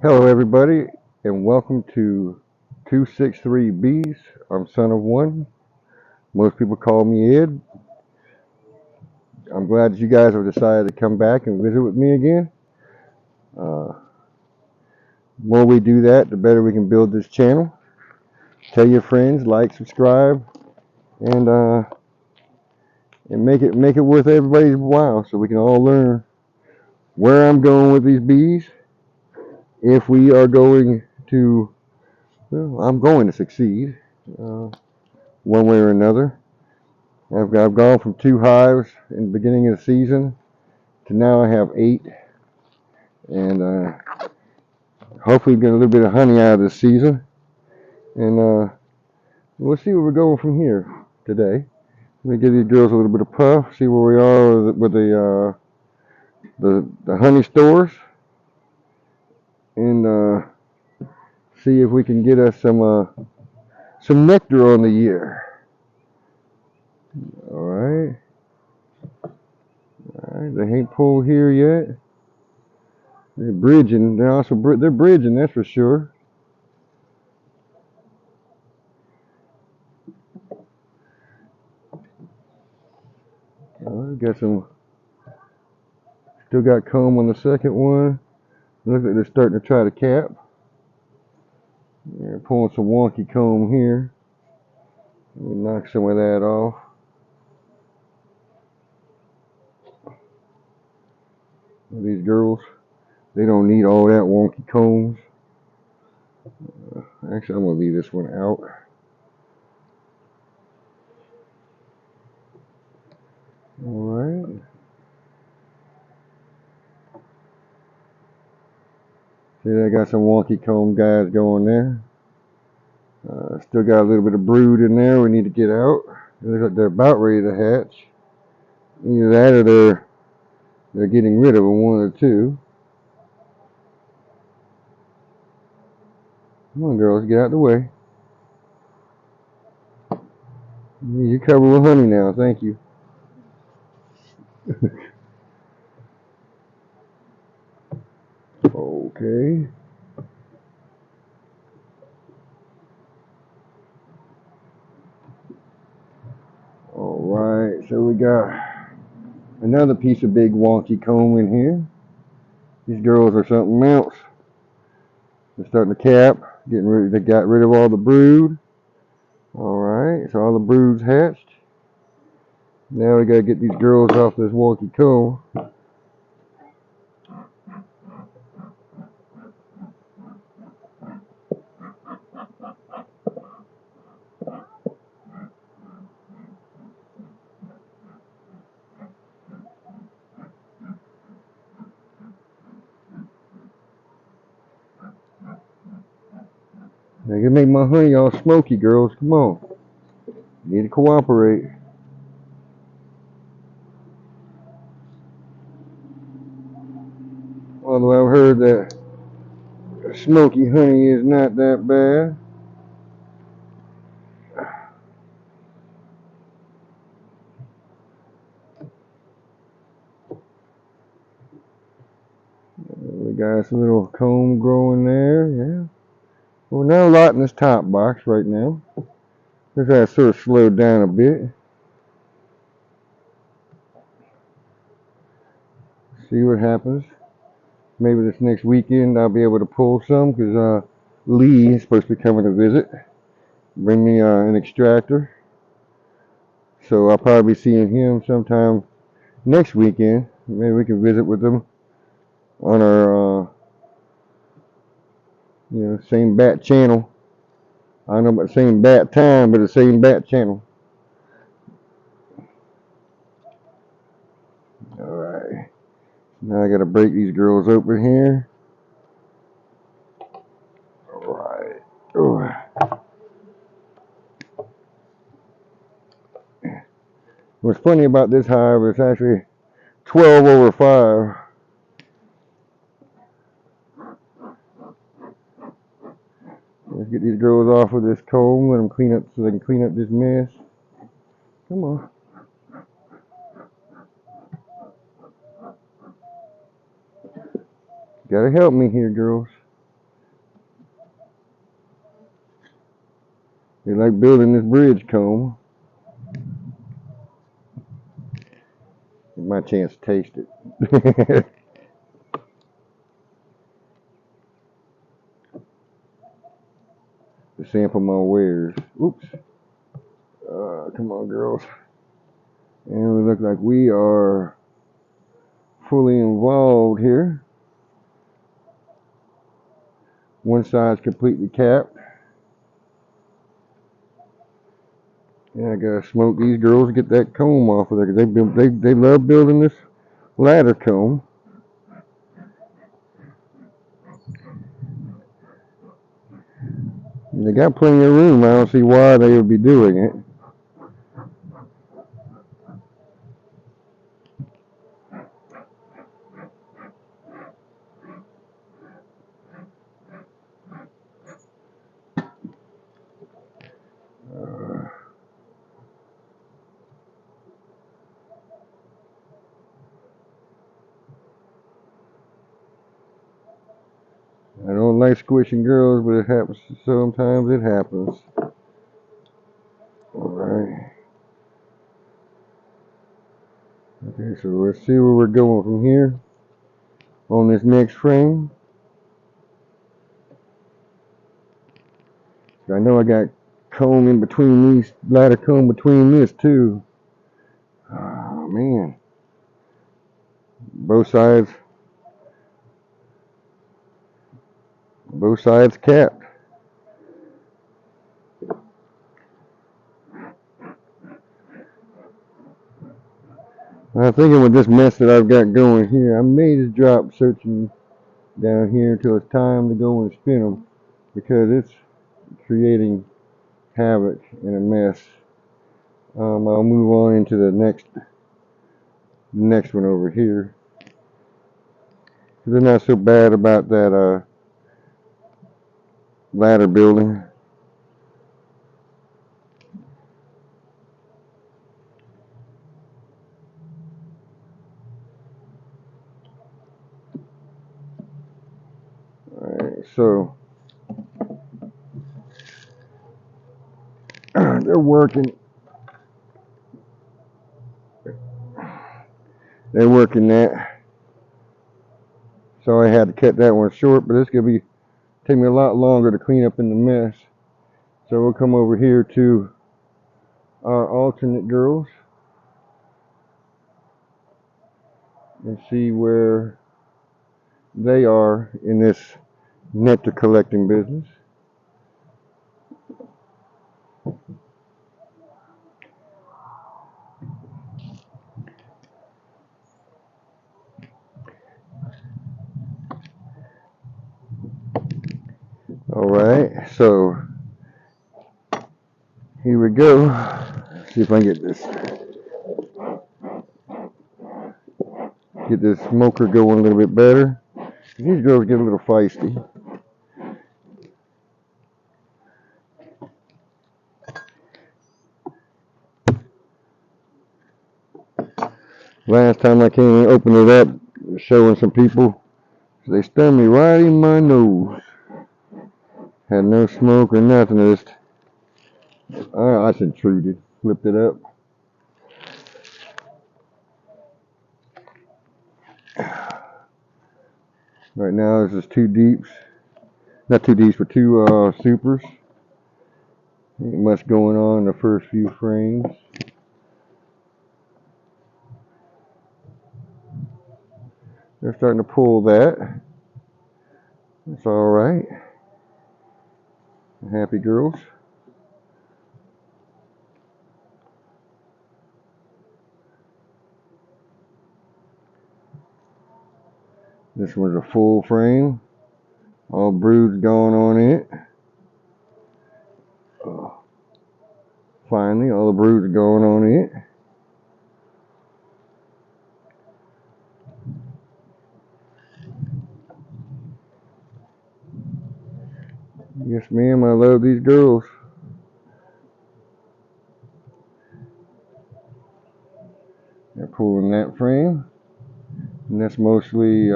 Hello, everybody, and welcome to 263 Bees. I'm son of one. Most people call me Ed. I'm glad that you guys have decided to come back and visit with me again. The more we do that, the better we can build this channel. Tell your friends, like, subscribe, and make it worth everybody's while, so we can all learn where I'm going with these bees. If we are going to, well, I'm going to succeed, one way or another. I've gone from 2 hives in the beginning of the season to now I have 8, and hopefully get a little bit of honey out of this season. And we'll see where we're going from here today. Let me give these girls a little bit of puff, see where we are with the honey stores, and see if we can get us some nectar on the year. All right, all right. They ain't pulled here yet. They're bridging. They're bridging. That's for sure. Got some. Still got comb on the second one. Looks like they're starting to try to cap. They're pulling some wonky comb here. Let me knock some of that off. These girls, they don't need all that wonky combs. Actually, I'm going to leave this one out. Alright. See, I got some wonky comb guys going there. Still got a little bit of brood in there we need to get out. It looks like they're about ready to hatch. Either that or they're getting rid of them, one of the two. Come on, girls, get out of the way. You're covered with honey now, thank you. Okay. Alright, so we got another piece of big wonky comb in here. These girls are something else. They're starting to cap, they got rid of all the brood. Alright, so all the brood's hatched. Now we gotta get these girls off this wonky comb. Now you make my honey all smoky, girls. Come on. You need to cooperate. Although I've heard that smoky honey is not that bad. We got some little comb growing there, yeah. Well, not a lot in this top box right now. This has sort of slowed down a bit. See what happens. Maybe this next weekend I'll be able to pull some because Lee is supposed to be coming to visit. Bring me an extractor. So I'll probably be seeing him sometime next weekend. Maybe we can visit with him on our same bat channel. I don't know about the same bat time, but the same bat channel. Alright. Now I gotta break these girls open here. Alright. Oh. What's funny about this hive is actually 12 over 5. Let's get these girls off of this comb. Let them clean up so they can clean up this mess. Come on. Gotta help me here, girls. They like building this bridge comb. Get my chance to taste it. To sample my wares. Oops. Come on, girls. And we look like we are fully involved here. One side's completely capped. And I gotta smoke these girls to get that comb off of there, because they love building this ladder comb. And they got plenty of room. I don't see why they would be doing it. I don't like squishing girls, but it happens. Sometimes it happens. Alright. Okay, so let's see where we're going from here on this next frame. I know I got comb in between these, ladder comb between this too. Oh man. Both sides capped. I'm thinking with this mess that I've got going here, I may just drop searching down here until it's time to go and spin them, because it's creating havoc and a mess. I'll move on into the next one over here. They're not so bad about that ladder building. Alright, so they're working. They're working that. So I had to cut that one short, but it's gonna take me a lot longer to clean up in the mess. So we'll come over here to our alternate girls and see where they are in this nectar collecting business. Alright, so here we go. Let's see if I can get this smoker going a little bit better. These girls get a little feisty. Last time I came and opened it up, showing some people, they stung me right in my nose. Had no smoke or nothing. I just intruded, flipped it up. Right now this is two deeps. Not two deeps, but two supers. Ain't much going on in the first few frames. They're starting to pull that. That's alright. Happy girls. This one's a full frame. All broods going on it. Finally, all the broods are going on it. Yes, ma'am, I love these girls. They're pulling that frame. And that's mostly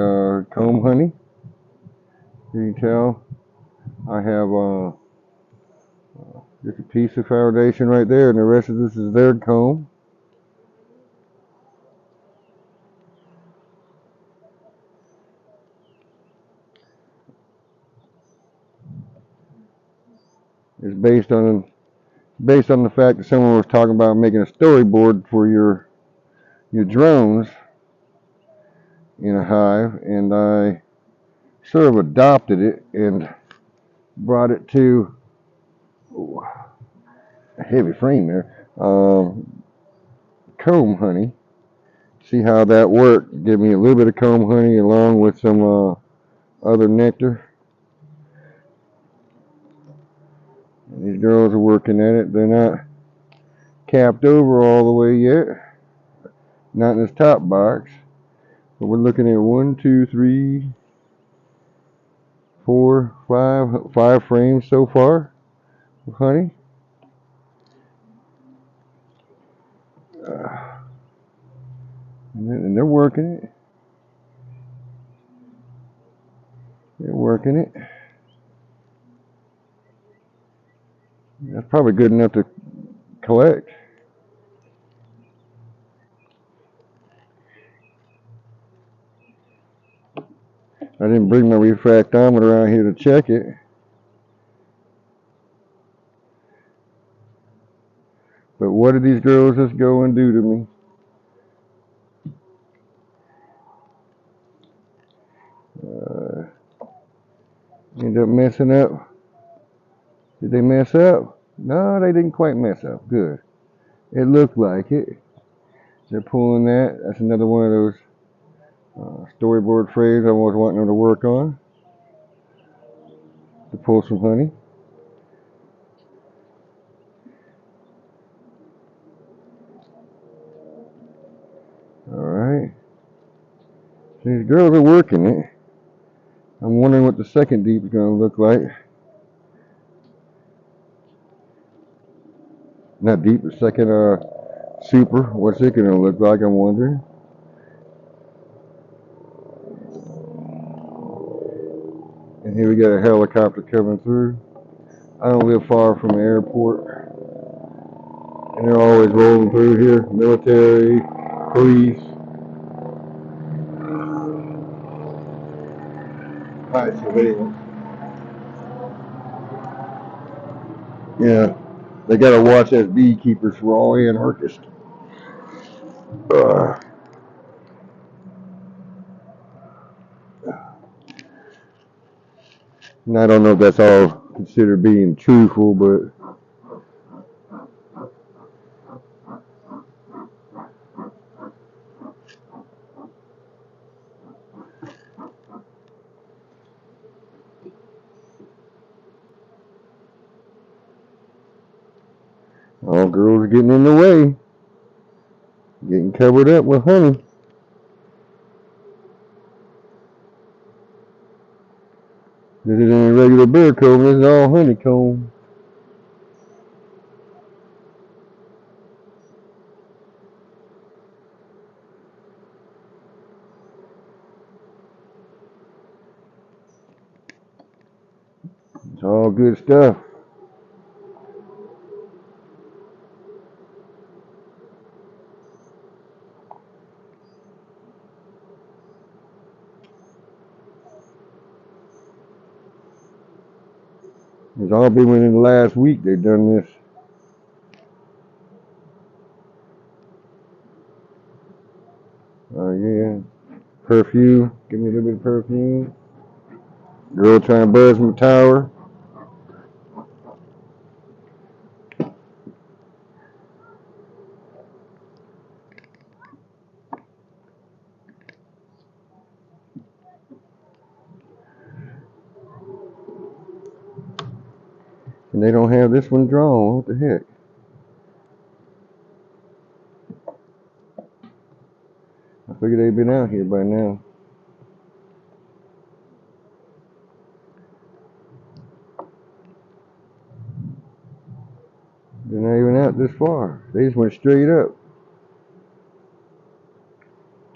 comb honey. You can tell I have Just a piece of foundation right there, and the rest of this is their comb. It's based on the fact that someone was talking about making a storyboard for your drones in a hive, and I sort of adopted it and brought it to a heavy frame there. Comb honey. See how that worked. Give me a little bit of comb honey along with some other nectar. And these girls are working at it. They're not capped over all the way yet. Not in this top box. But we're looking at 1, 2, 3, 4, 5 frames so far of honey. And they're working it. They're working it. That's probably good enough to collect. I didn't bring my refractometer out here to check it. But what did these girls just go and do to me? End up messing up. Did they mess up? No, they didn't quite mess up. Good. It looked like it. They're pulling that. That's another one of those storyboard frames I was wanting them to work on to pull some honey. All right. These girls are working it. I'm wondering what the second deep is going to look like. Not deep, the second super. What's it going to look like? I'm wondering. And here we got a helicopter coming through. I don't live far from the airport. And they're always rolling through here. Military, police. Hi, surveillance. Yeah, they got to watch as beekeepers. We're all anarchists. And I don't know if that's all considered being truthful, but all girls are getting in the way, getting covered up with honey. This isn't a regular bear comb, this is all honeycomb. It's all good stuff. It's all been within the last week they've done this. Oh yeah. Perfume. Give me a little bit of perfume. Girl trying to buzz my tower. And they don't have this one drawn. What the heck? I figured they'd been out here by now. They're not even out this far. They just went straight up.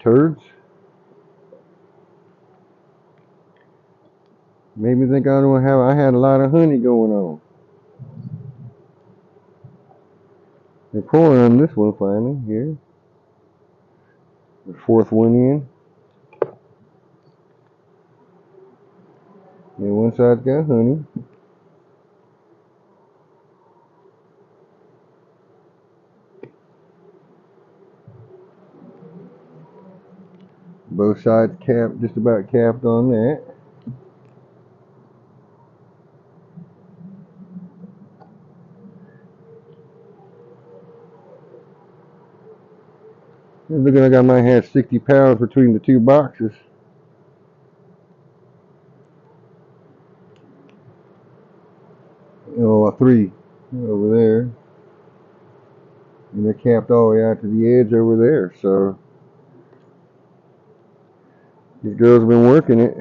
Turds. Made me think I don't know how I had a lot of honey going on. They're pouring on this one finally here. The fourth one in. And one side's got honey. Both sides capped, just about capped on that. It looking like I might have 60 pounds between the two boxes. Oh, three over there. And they're capped all the way out to the edge over there. So these girls have been working it.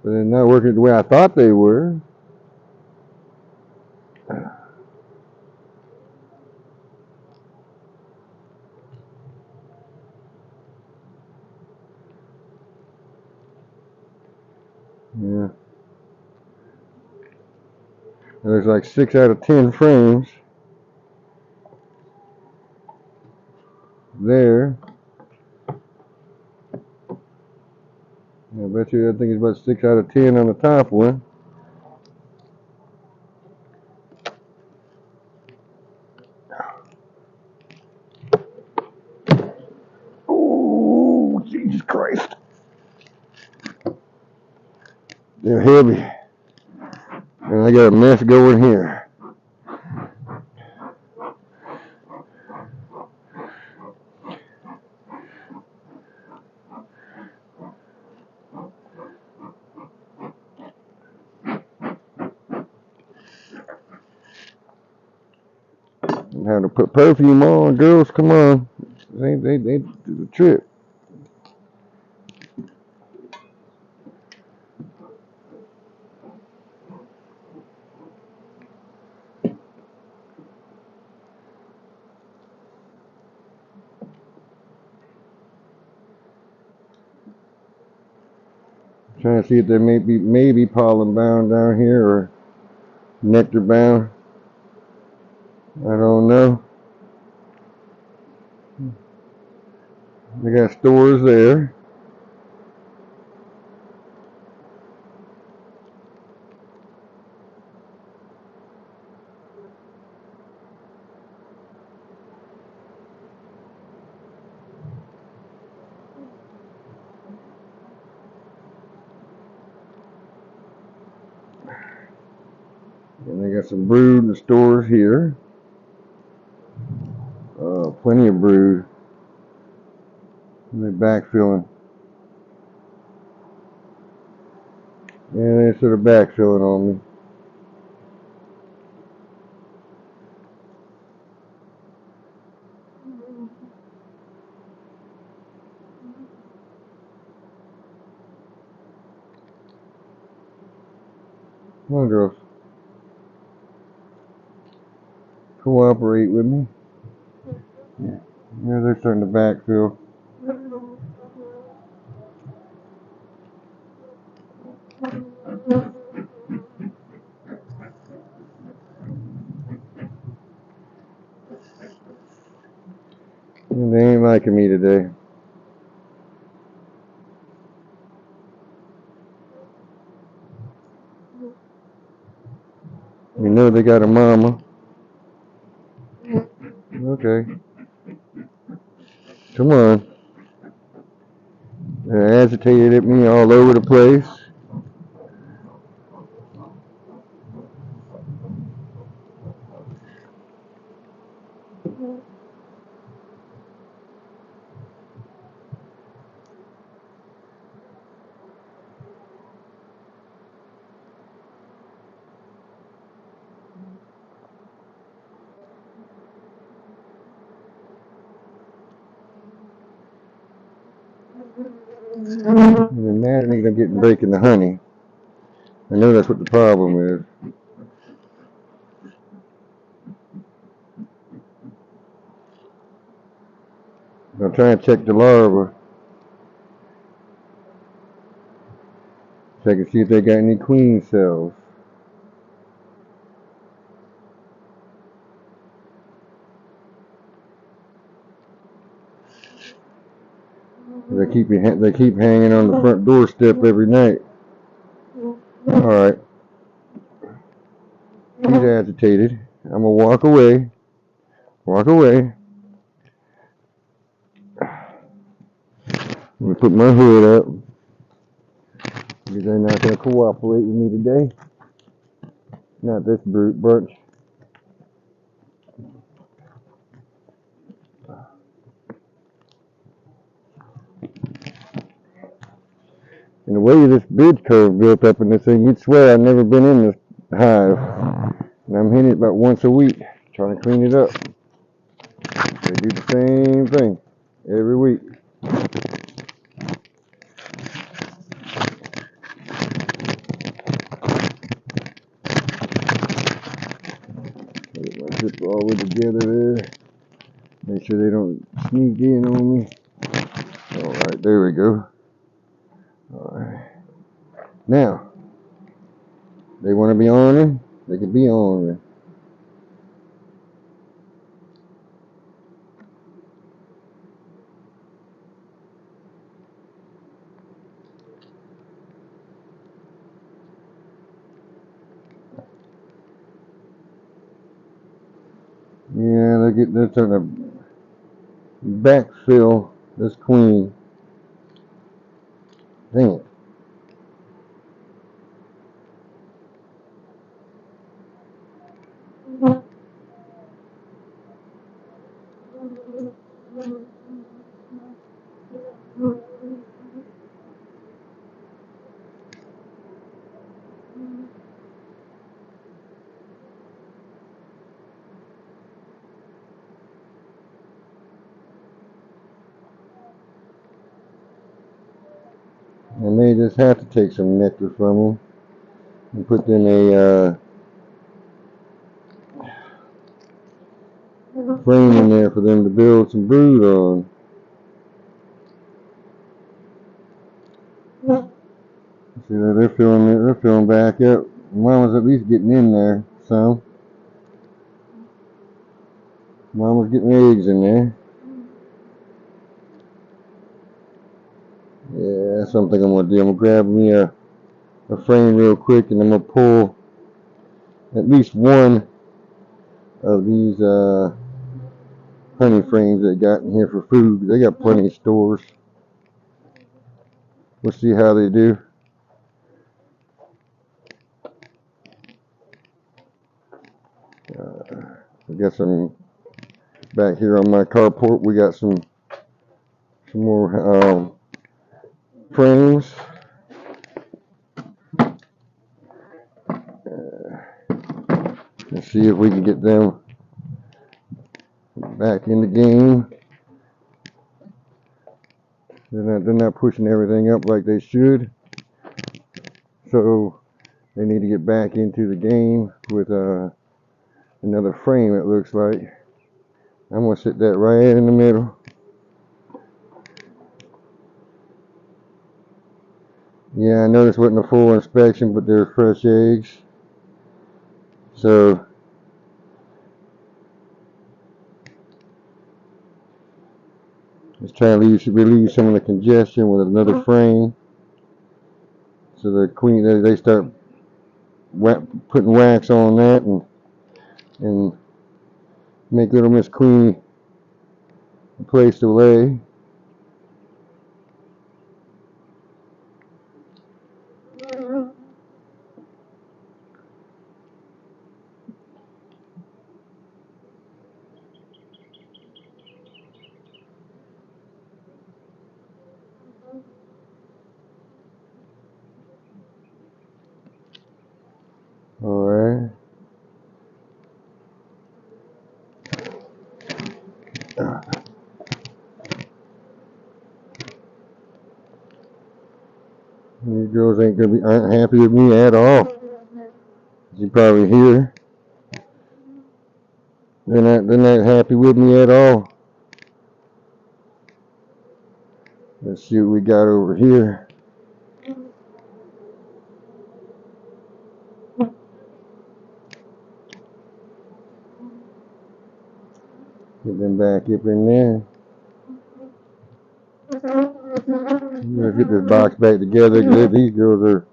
But they're not working it the way I thought they were. Yeah. There's like 6 out of 10 frames there. I bet you I think it's about 6 out of 10 on the top one. Oh, Jesus Christ. They're heavy. And I got a mess going here. I'm having to put perfume on. Girls, come on. They do the trip. Trying to see if there may be maybe pollen bound down here or nectar bound. I don't know. They got stores there. And they got some brood in the stores here. Plenty of brood. And they're backfilling. Yeah, they're sort of backfilling on me. Come on, girls. Cooperate with me. Yeah, they're starting to backfill. And they ain't liking me today. You know they got a mama. Okay. Come on. They're agitated at me all over the place. And they're mad at me that I'm getting breaking the honey. I know that's what the problem is. I'm trying to check the larva. Check and see if they got any queen cells. they keep hanging on the front doorstep every night. All right, he's agitated. I'm gonna walk away. Walk away. I'm gonna put my hood up because they're not gonna cooperate with me today. Not this brute bunch. And the way this bridge curve built up in this thing, you'd swear I'd never been in this hive. And I'm hitting it about once a week, trying to clean it up. They do the same thing every week. Get my zipper all the way together there. Make sure they don't sneak in on me. Alright, there we go. Alright. Now, they want to be on me, they can be on me. Yeah, they're trying to backfill this queen. Dang it. I may just have to take some nectar from them and put them a frame in there for them to build some brood on. See that they're filling back up. Mama's at least getting in there, so Mama's getting eggs in there. Yeah, that's something I'm gonna do. I'm gonna grab me a frame real quick, and I'm gonna pull at least one of these honey frames they got in here for food. They got plenty of stores. We'll see how they do. I got some back here on my carport. We got some more frames. Let's see if we can get them back in the game. They're not pushing everything up like they should. So they need to get back into the game with another frame, it looks like. I'm going to sit that right in the middle. Yeah, I know this wasn't a full inspection, but they're fresh eggs. So let's try to relieve some of the congestion with another frame. So the queen, they start putting wax on that and make little Miss Queenie a place to lay. Alright. These girls aren't happy with me at all. You probably hear. They're not happy with me at all. Let's see what we got over here. Get them back up in there. Let's get this box back together because these girls are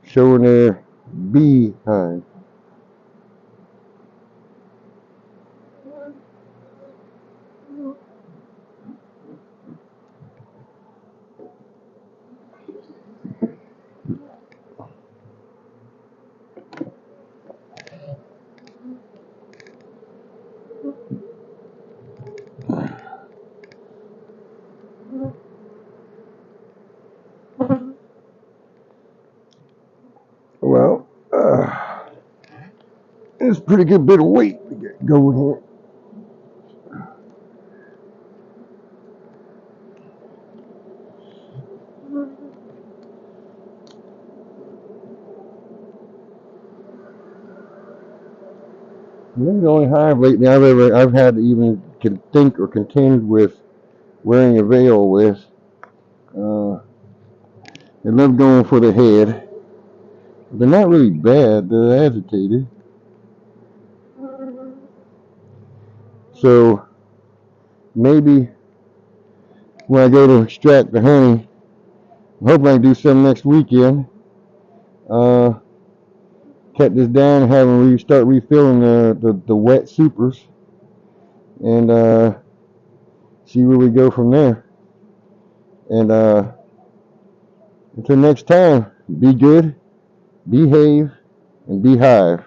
showing their behind. Well, it's a pretty good bit of weight to get going here. This is the only hive lately I've had to even think or contend with wearing a veil with. They love going for the head. They're not really bad. They're agitated. So maybe when I go to extract the honey, I hope I can do some next weekend. Uh, Cut this down and have them start refilling the wet supers and see where we go from there. And until next time, be good, behave, and be hive.